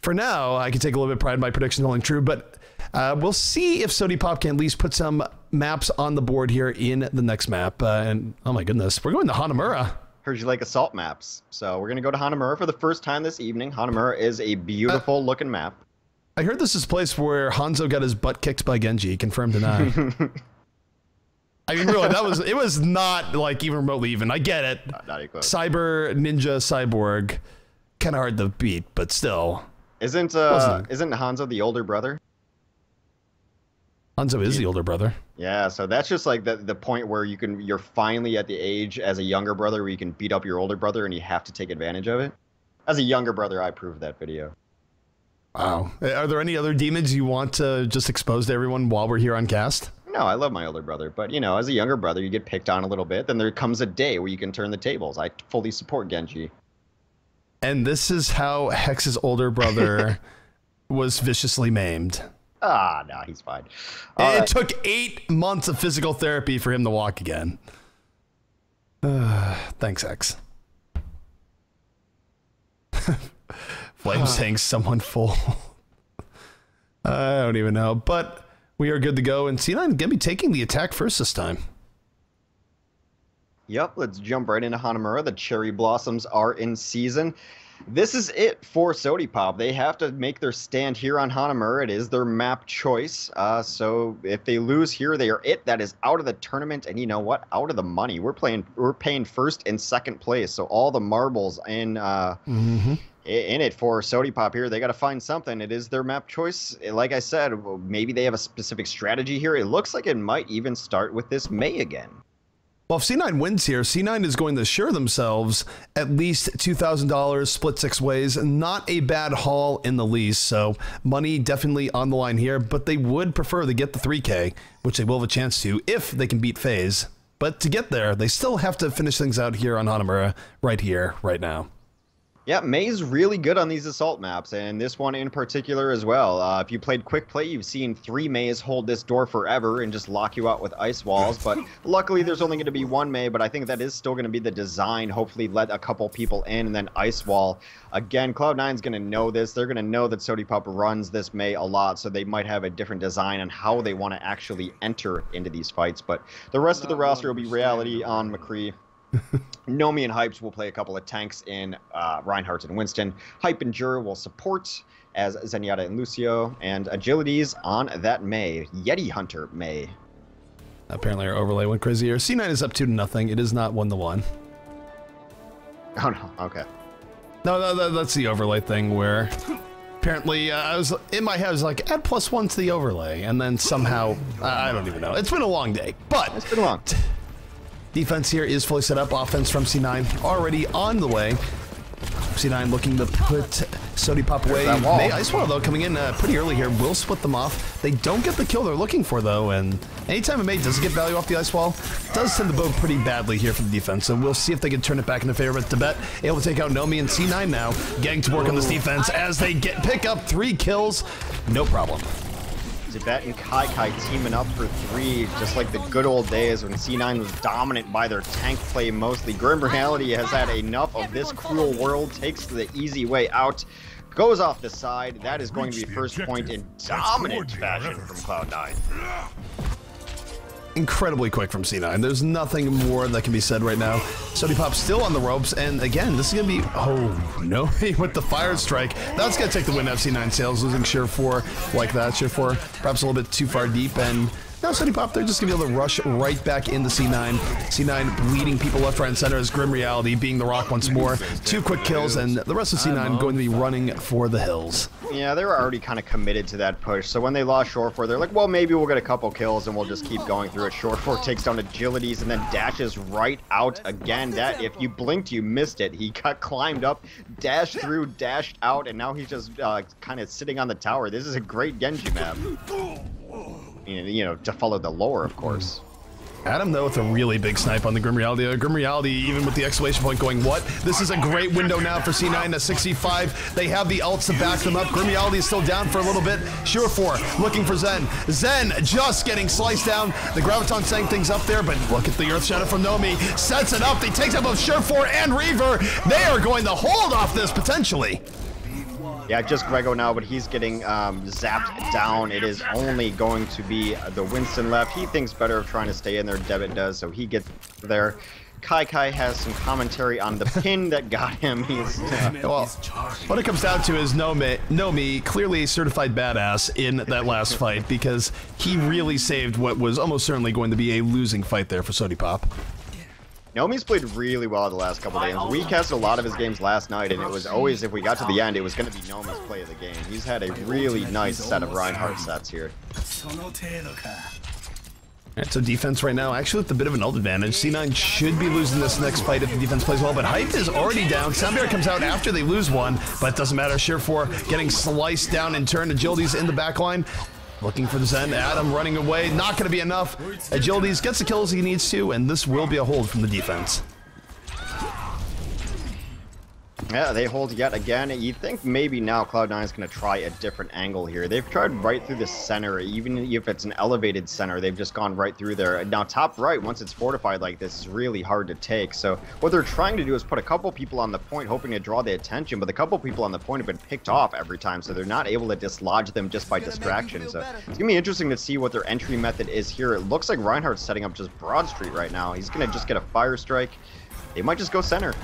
for now, I can take a little bit of pride in my prediction holding true, but we'll see if Sodipop can at least put some maps on the board here in the next map. And oh my goodness, we're going to Hanamura. Heard you like assault maps, so we're gonna go to Hanamura for the first time this evening. Hanamura is a beautiful looking map. I heard this is a place where Hanzo got his butt kicked by Genji. Confirm, deny. I mean, really, it was not like even remotely even. I get it. Not even close. Cyber Ninja Cyborg, kind of hard to beat, but still. Isn't Hanzo the older brother? Hanzo is the older brother. Yeah, so that's just like the point where you're finally at the age as a younger brother where you can beat up your older brother and you have to take advantage of it. As a younger brother, I proved that video. Wow. Are there any other demons you want to just expose to everyone while we're here on cast? No, I love my older brother, but you know, as a younger brother, you get picked on a little bit. Then there comes a day where you can turn the tables. I fully support Genji. And this is how Hex's older brother was viciously maimed. Ah, no, he's fine. It took 8 months of physical therapy for him to walk again. Thanks, Hex. Flame saying someone full. I don't even know, but we are good to go. And C9 going to be taking the attack first this time. Yep, let's jump right into Hanamura. The cherry blossoms are in season. This is it for Sodipop. They have to make their stand here on Hanamura. It is their map choice. So if they lose here, they are it. That is out of the tournament. And you know what? Out of the money. We're paying first and second place. So all the marbles in it for Sodipop here. They got to find something. It is their map choice. Like I said, maybe they have a specific strategy here. It looks like it might even start with this Mei again. Well, if C9 wins here, C9 is going to assure themselves at least $2,000 split 6 ways. Not a bad haul in the least, so money definitely on the line here, but they would prefer to get the 3K, which they will have a chance to if they can beat FaZe. But to get there, they still have to finish things out here on Hanamura right here, right now. Yeah, Mei's really good on these assault maps, and this one in particular as well. If you played Quick Play, you've seen 3 Meis hold this door forever and just lock you out with ice walls, but luckily there's only going to be 1 Mei, but I think that is still going to be the design. Hopefully let a couple people in and then ice wall. Again, Cloud9's going to know this. They're going to know that Sodipop runs this Mei a lot, so they might have a different design on how they want to actually enter into these fights, but the rest of the roster will be Reality on McCree. Nomi and Hypes will play a couple of tanks in Reinhardt and Winston. Hype and Jur will support as Zenyatta and Lucio, and Agilities on that Mei. Yeti Hunter Mei. Apparently our overlay went crazy here. C9 is up 2-0. It is not 1-1. Oh no, okay. No, that's the overlay thing where apparently I was in my head, I was like, add +1 to the overlay, and then somehow, I don't even know. It's been a long day, but it's been long. Defense here is fully set up. Offense from C9 already on the way. C9 looking to put Sodipop away. They ice wall though coming in pretty early here. Will split them off. They don't get the kill they're looking for though, and anytime a mate does get value off the ice wall, does tend to bode pretty badly here for the defense. So we'll see if they can turn it back into favor. But Tibet able to take out Nomi and C9 now, getting to work on this defense as they pick up 3 kills. No problem. Tibet and Kai teaming up for 3, just like the good old days when C9 was dominant by their tank play mostly. Grim Reality has had enough of this cruel world, takes the easy way out, goes off the side. That is going to be first point in dominant fashion from Cloud9. Incredibly quick from C9. There's nothing more that can be said right now. Sodipop still on the ropes, and again, this is going to be, oh no, with the fire strike. That's going to take the win out of C9 Sales, losing Sure 4 like that. Sure 4 perhaps a little bit too far deep, and now Sodipop, they're just going to be able to rush right back into C9. C9 bleeding people left, right, and center as Grim Reality being the rock once more. 2 quick kills, and the rest of C9 going to be running for the hills. Yeah, they were already kind of committed to that push, so when they lost Shore 4, they're like, well, maybe we'll get a couple kills and we'll just keep going through it. Shore 4 takes down Agilities and then dashes right out again. That, if you blinked, you missed it. He got climbed up, dashed through, dashed out, and now he's just kind of sitting on the tower. This is a great Genji map. You know, to follow the lore, of course. Adam, though, with a really big snipe on the Grim Reality. Grim Reality, even with the exclamation point going, what? This is a great window now for C9 at 65. They have the ults to back them up. Grim Reality is still down for a little bit. Sure 4 looking for Zen. Zen just getting sliced down. The Graviton setting things up there, but look at the Earth Shadow from Nomi. Sets it up. They take out both Sure 4 and Reaver. They are going to hold off this potentially. Yeah, just Grego now, but he's getting zapped down. It is only going to be the Winston left. He thinks better of trying to stay in there. Debit does, so he gets there. Kai has some commentary on the pin that got him. He's well, what it comes down to is Nomi clearly a certified badass in that last fight, because he really saved what was almost certainly going to be a losing fight there for Sodipop. Nomi's played really well the last couple of games. We casted a lot of his games last night, and it was always, if we got to the end, it was going to be Nomi's play of the game. He's had a really nice set of Reinhardt sets here. Alright, so defense right now, actually with a bit of an ult advantage. C9 should be losing this next fight if the defense plays well, but Hype is already down. Soundbear comes out after they lose one, but it doesn't matter. Sure 4 getting sliced down in turn. Agilities in the back line. Looking for the Zen. Adam running away. Not going to be enough. Agilities gets the kills he needs to, and this will be a hold from the defense. Yeah, they hold yet again. You think maybe now Cloud9 is going to try a different angle here. They've tried right through the center, even if it's an elevated center. They've just gone right through there. Now, top right, once it's fortified like this, is really hard to take. So what they're trying to do is put a couple people on the point, hoping to draw the attention, but the couple people on the point have been picked off every time, so they're not able to dislodge them just by distraction. So it's going to be interesting to see what their entry method is here. It looks like Reinhardt's setting up just Broad Street right now. He's going to just get a fire strike. They might just go center.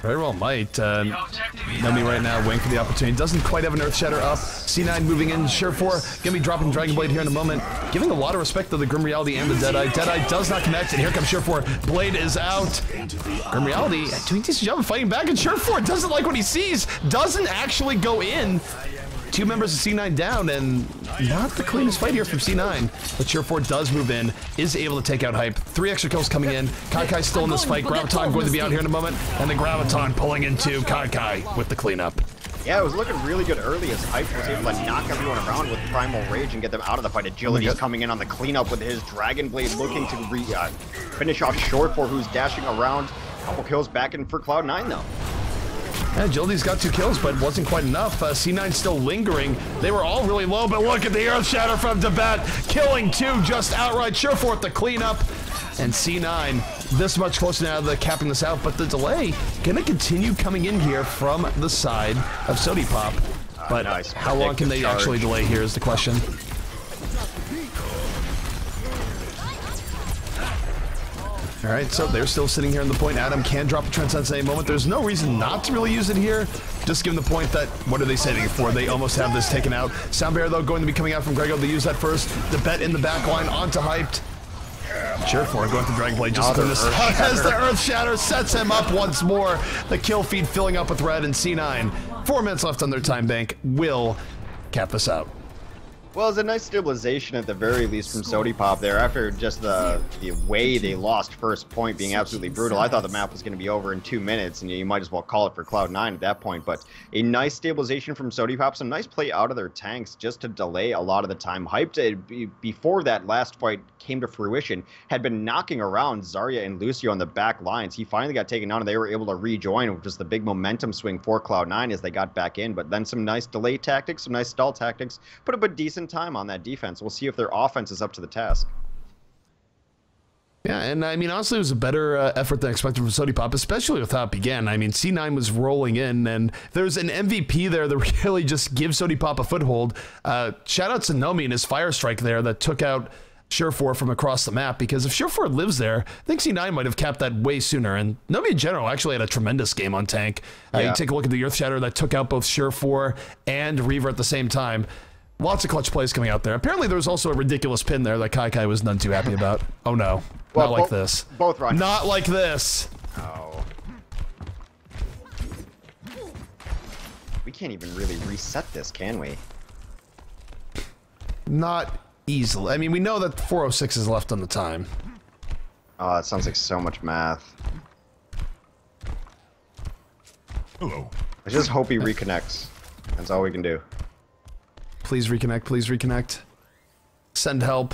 Very well might. Nomi right now waiting for the opportunity. Doesn't quite have an Earth Shatter up. C9 moving in. Sure 4 gonna be dropping Dragon Blade here in a moment. Giving a lot of respect to the Grim Reality and the Deadeye. Deadeye does not connect, and here comes Sure 4. Blade is out. Grim Reality doing a decent job of fighting back, and Sure 4 doesn't like what he sees. Doesn't actually go in. 2 members of C9 down, and not the cleanest fight here from C9. But Sure 4 does move in, is able to take out Hype. 3 extra kills coming in. Kai still in this fight. Graviton going to be out here in a moment, and the Graviton pulling into Kai with the cleanup. Yeah, it was looking really good early as Hype was able to knock everyone around with Primal Rage and get them out of the fight. Agility's coming in on the cleanup with his Dragon Blade, looking to finish off Sure 4, who's dashing around. Couple kills back in for Cloud9 though. Yeah, Agility's got 2 kills, but wasn't quite enough. C9 still lingering. They were all really low, but look at the Earth Shatter from Tibet, killing 2 just outright. Sure 4 the cleanup, and C9 this much closer now to capping this out, but the delay gonna continue coming in here from the side of Sodipop. But nice. How long can they actually delay here is the question. Alright, so they're still sitting here on the point. Adam can drop a Transcendence at any moment. There's no reason not to really use it here. Just given the point that, what are they saving it for? They almost have this taken out. Soundbear, though, going to be coming out from Grego. They use that first. The bet in the back line onto Hyped. Sure 4 going to Dragon Blade just to clean this out as the Earth Shatter sets him up once more. The kill feed filling up with red, and C9, 4 minutes left on their time bank, will cap this out. Well, it's a nice stabilization at the very least from Sodipop there after just the way they lost first point being absolutely brutal. I thought the map was going to be over in 2 minutes, and you might as well call it for Cloud9 at that point. But a nice stabilization from Sodipop, some nice play out of their tanks just to delay a lot of the time. Hyped, before that last fight came to fruition, had been knocking around Zarya and Lucio on the back lines. He finally got taken down, and they were able to rejoin, which was the big momentum swing for Cloud9 as they got back in. But then some nice delay tactics, some nice stall tactics, put up a decent decent time on that defense. We'll see if their offense is up to the task. Yeah, and I mean, honestly, it was a better effort than expected from Sodipop, especially with how it began. I mean, C9 was rolling in, and there's an MVP there that really just gives Sodipop a foothold. Shout out to Nomi and his fire strike there that took out Surefour from across the map, because if Surefour lives there, I think C9 might have capped that way sooner. And Nomi in general actually had a tremendous game on tank. You take a look at the Earth Shatter that took out both Surefour and Reaver at the same time. Lots of clutch plays coming out there. Apparently there was also a ridiculous pin there that Kai was none too happy about. Oh no, well, not like this. Both right. Not like this. Oh. We can't even really reset this, can we? Not easily. I mean, we know that 406 is left on the time. Oh, it sounds like so much math. Hello. I just hope he reconnects. That's all we can do. Please reconnect, please reconnect. Send help.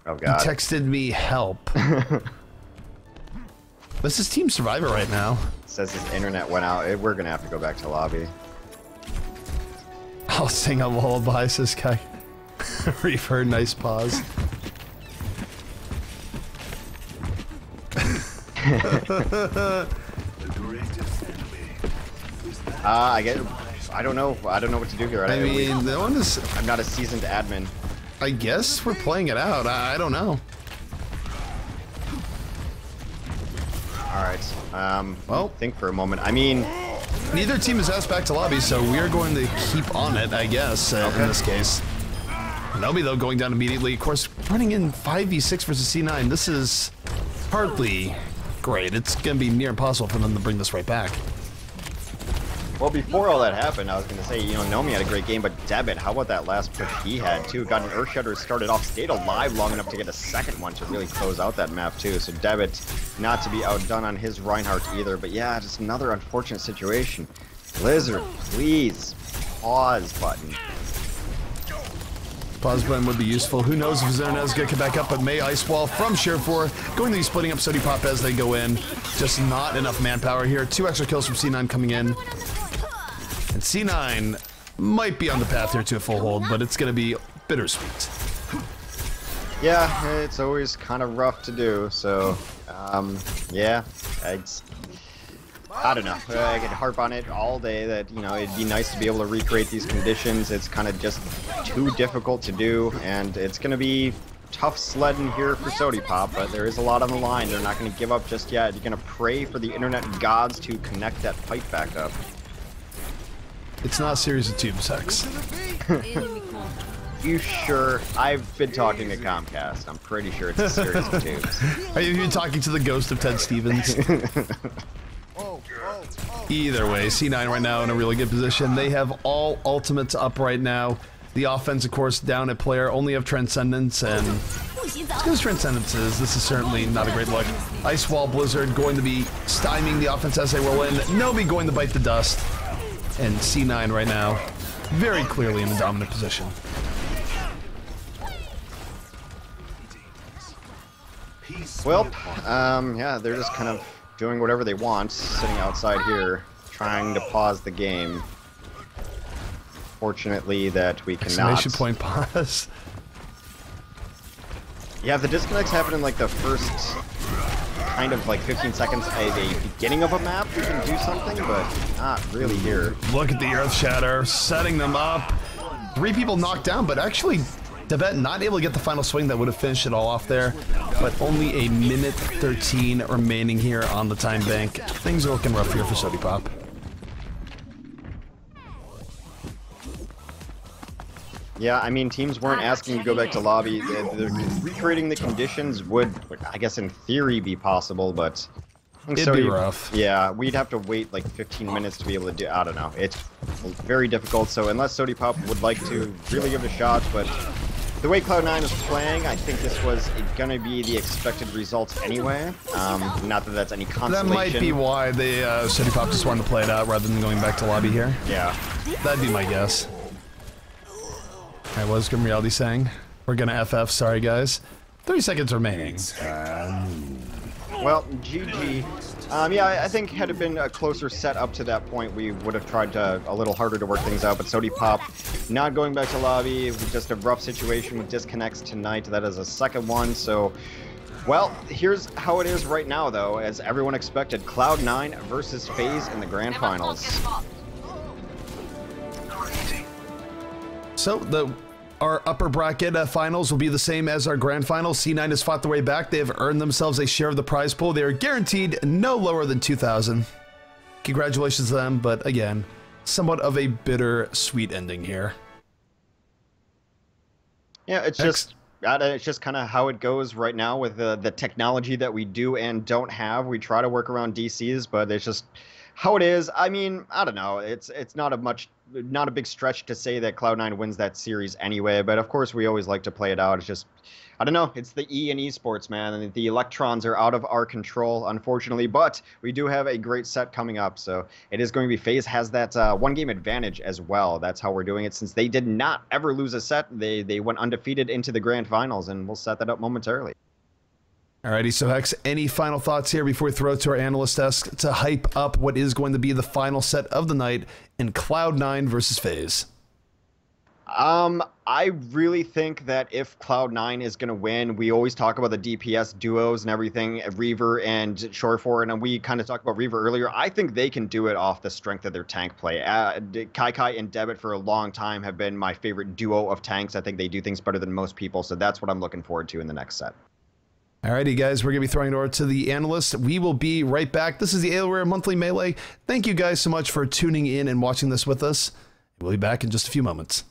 Oh god. He texted me help. This is Team Survivor right now. Says his internet went out. We're gonna have to go back to lobby. I'll sing a lullaby, says Kai. Reaver, nice pause. I don't know what to do here. I mean, the one is... I'm not a seasoned admin. I guess we're playing it out. I don't know. Alright, well, think for a moment. I mean... Neither team is asked back to lobby, so we are going to keep on it, I guess, in this case. Nomi, though, going down immediately. Of course, running in 5v6 versus C9. This is hardly great. It's going to be near impossible for them to bring this right back. Well, before all that happened, I was going to say, you know, Nomi had a great game, but Debit, how about that last push he had, too? Got an Earthshatter, started off, stayed alive long enough to get a second one to really close out that map, too. So Debit, not to be outdone on his Reinhardt either, but yeah, just another unfortunate situation. Blizzard, please, pause button. Pause button would be useful. Who knows if Zernez gonna come back up, but May Ice Wall from Surefour going to be splitting up Sodipop as they go in. Just not enough manpower here. 2 extra kills from C9 coming in. And C9 might be on the path here to a full hold, but it's gonna be bittersweet. Yeah, it's always kind of rough to do, so, yeah, I don't know. I could harp on it all day that, you know, it'd be nice to be able to recreate these conditions. It's kind of just too difficult to do, and it's going to be tough sledding here for Sodipop, but there is a lot on the line. They're not going to give up just yet. You're going to pray for the internet gods to connect that pipe back up. It's not a series of tube sex. You sure? I've been talking to Comcast. I'm pretty sure it's a series of tubes. Are you talking to the ghost of Ted Stevens? Either way, C9 right now in a really good position. They have all ultimates up right now. The offense, of course, down at player, only have Transcendence, and as good as Transcendence is, this is certainly not a great look. Ice Wall Blizzard going to be stymieing the offense as they roll in. Nobi going to bite the dust. And C9 right now, very clearly in the dominant position. Well, yeah, they're just kind of doing whatever they want, sitting outside here, trying to pause the game. Fortunately, that we cannot. Exclamation point pause. Yeah, the disconnects happen in like the first kind of like 15 seconds at the beginning of a map. We can do something, but not really here. Look at the Earth Shatter, setting them up. 3 people knocked down, but actually Tibet not able to get the final swing that would have finished it all off there, but only a minute 13 remaining here on the time bank. Things are looking rough here for Sodipop. Yeah, I mean, teams weren't asking to go back to lobby. Recreating the conditions would, I guess, in theory, be possible, but it'd be rough. Yeah, we'd have to wait like 15 minutes to be able to do. I don't know. It's very difficult. So unless Sodipop would like to really give it a shot, but the way Cloud9 is playing, I think this was gonna be the expected results anyway. Not that that's any consolation. That might be why they Sodipop just wanted to play it out rather than going back to lobby here. Yeah, that'd be my guess. Alright, what was Grim Reality saying? We're gonna FF, sorry guys. 30 seconds remaining. Well, GG. Yeah, I think had it been a closer set up to that point, we would have tried to a little harder to work things out. But Sodipop not going back to lobby, just a rough situation with disconnects tonight. That is a second one, so... Well, here's how it is right now, though, as everyone expected. Cloud9 versus FaZe in the Grand Finals. So, our upper bracket finals will be the same as our grand finals. C9 has fought their way back. They have earned themselves a share of the prize pool. They are guaranteed no lower than 2,000. Congratulations to them, but again, somewhat of a bitter-sweet ending here. Yeah, it's just kind of how it goes right now with the technology that we do and don't have. We try to work around DCs, but it's just how it is. I mean, I don't know. It's not a big stretch to say that Cloud9 wins that series anyway, but of course we always like to play it out. It's just, I don't know, it's the E in esports, man, and the electrons are out of our control, unfortunately, but we do have a great set coming up, so it is going to be FaZe has that one-game advantage as well. That's how we're doing it, since they did not ever lose a set. They went undefeated into the grand finals, and we'll set that up momentarily. Alrighty, so Hex, any final thoughts here before we throw it to our analyst desk to hype up what is going to be the final set of the night in Cloud9 versus FaZe? I really think that if Cloud9 is going to win, we always talk about the DPS duos and everything, Reaver and Shorefor, and we kind of talked about Reaver earlier. I think they can do it off the strength of their tank play. Kai and Debit for a long time have been my favorite duo of tanks. I think they do things better than most people, so that's what I'm looking forward to in the next set. Alrighty, guys, we're going to be throwing it over to the analyst. We will be right back. This is the Alienware Monthly Melee. Thank you guys so much for tuning in and watching this with us. We'll be back in just a few moments.